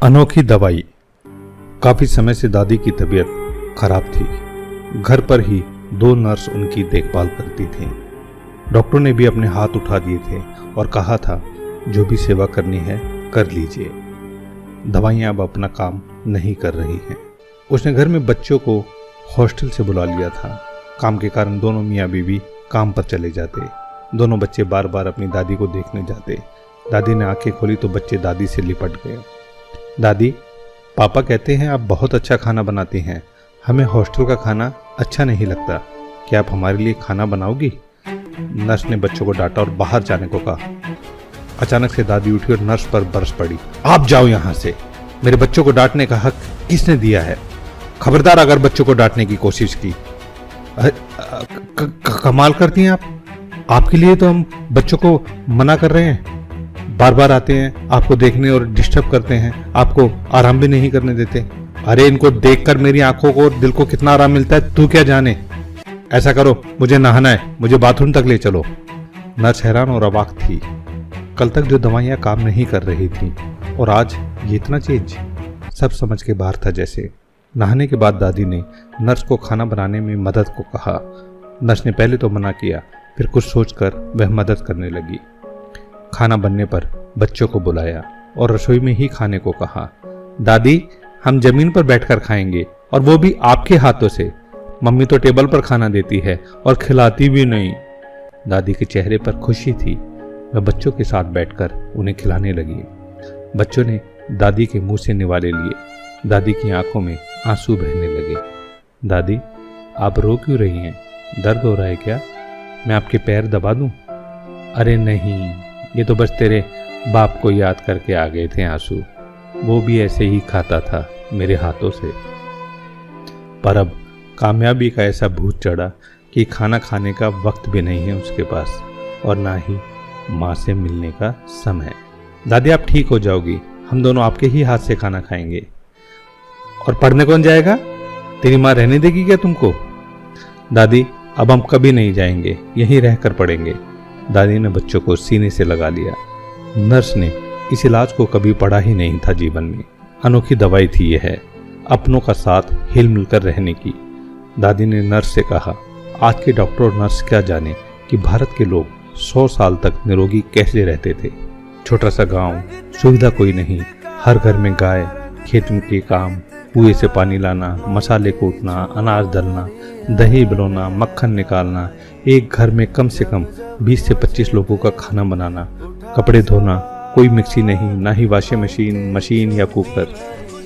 अनोखी दवाई। काफी समय से दादी की तबीयत खराब थी। घर पर ही 2 नर्स उनकी देखभाल करती थीं। डॉक्टर ने भी अपने हाथ उठा दिए थे और कहा था जो भी सेवा करनी है कर लीजिए। दवाइयाँ अब अपना काम नहीं कर रही हैं। उसने घर में बच्चों को हॉस्टल से बुला लिया था। काम के कारण दोनों मियाँ बीवी काम पर चले जाते। दोनों बच्चे बार बार अपनी दादी को देखने जाते। दादी ने आंखें खोली तो बच्चे दादी से लिपट गए। दादी, पापा कहते हैं आप बहुत अच्छा खाना बनाती हैं। हमें हॉस्टल का खाना अच्छा नहीं लगता। क्या आप हमारे लिए खाना बनाओगी? नर्स ने बच्चों को डांटा और बाहर जाने को कहा। अचानक से दादी उठी और नर्स पर बरस पड़ी। आप जाओ यहाँ से। मेरे बच्चों को डांटने का हक किसने दिया है? खबरदार अगर बच्चों को डांटने की कोशिश की। कमाल करती हैं आप। आपके लिए तो हम बच्चों को मना कर रहे हैं। बार बार आते हैं, आपको देखने और डिस्टर्ब करते हैं, आपको आराम भी नहीं करने देते। अरे इनको देखकर मेरी आंखों को और दिल को कितना आराम मिलता है तू क्या जाने। ऐसा करो, मुझे नहाना है, मुझे बाथरूम तक ले चलो। नर्स हैरान और अवाक थी। कल तक जो दवाइयाँ काम नहीं कर रही थी और आज ये इतना चेंज, सब समझ के बाहर था जैसे। नहाने के बाद दादी ने नर्स को खाना बनाने में मदद को कहा। नर्स ने पहले तो मना किया, फिर कुछ सोचकर वह मदद करने लगी। खाना बनने पर बच्चों को बुलाया और रसोई में ही खाने को कहा। दादी, हम जमीन पर बैठकर खाएंगे और वो भी आपके हाथों से। मम्मी तो टेबल पर खाना देती है और खिलाती भी नहीं। दादी के चेहरे पर खुशी थी। वह बच्चों के साथ बैठकर उन्हें खिलाने लगी। बच्चों ने दादी के मुंह से निवाले लिए। दादी की आंखों में आंसू बहने लगे। दादी, आप रो क्यों रही हैं? दर्द हो रहा है क्या? मैं आपके पैर दबा दूं? अरे नहीं, ये तो बस तेरे बाप को याद करके आ गए थे आंसू। वो भी ऐसे ही खाता था मेरे हाथों से। पर अब कामयाबी का ऐसा भूत चढ़ा कि खाना खाने का वक्त भी नहीं है उसके पास और ना ही माँ से मिलने का समय। दादी, आप ठीक हो जाओगी। हम दोनों आपके ही हाथ से खाना खाएंगे। और पढ़ने कौन जाएगा? तेरी माँ रहने देगी क्या तुमको? दादी, अब हम कभी नहीं जाएंगे, यहीं रहकर पढ़ेंगे। दादी ने बच्चों को सीने से लगा लिया। नर्स ने इस इलाज को कभी पढ़ा ही नहीं था जीवन में। अनोखी दवाई थी यह, अपनों का साथ हिल मिलकर रहने की। दादी ने नर्स से कहा, आज के डॉक्टर और नर्स क्या जाने कि भारत के लोग 100 साल तक निरोगी कैसे रहते थे। छोटा सा गांव, सुविधा कोई नहीं, हर घर में गाय, खेतों के काम, कुएं से पानी लाना, मसाले कूटना, अनाज दलना, दही बनाना, मक्खन निकालना, एक घर में कम से कम 20 से 25 लोगों का खाना बनाना, कपड़े धोना, कोई मिक्सी नहीं, ना ही वॉशिंग मशीन या कुकर।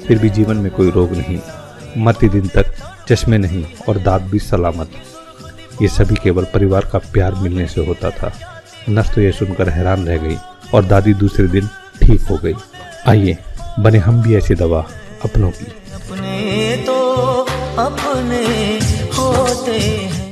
फिर भी जीवन में कोई रोग नहीं, मरते दिन तक चश्मे नहीं और दांत भी सलामत। ये सभी केवल परिवार का प्यार मिलने से होता था। नर्स तो ये सुनकर हैरान रह गई और दादी दूसरे दिन ठीक हो गई। आइए बने हम भी ऐसी दवा अपनों की। अपने तो अपने होते हैं।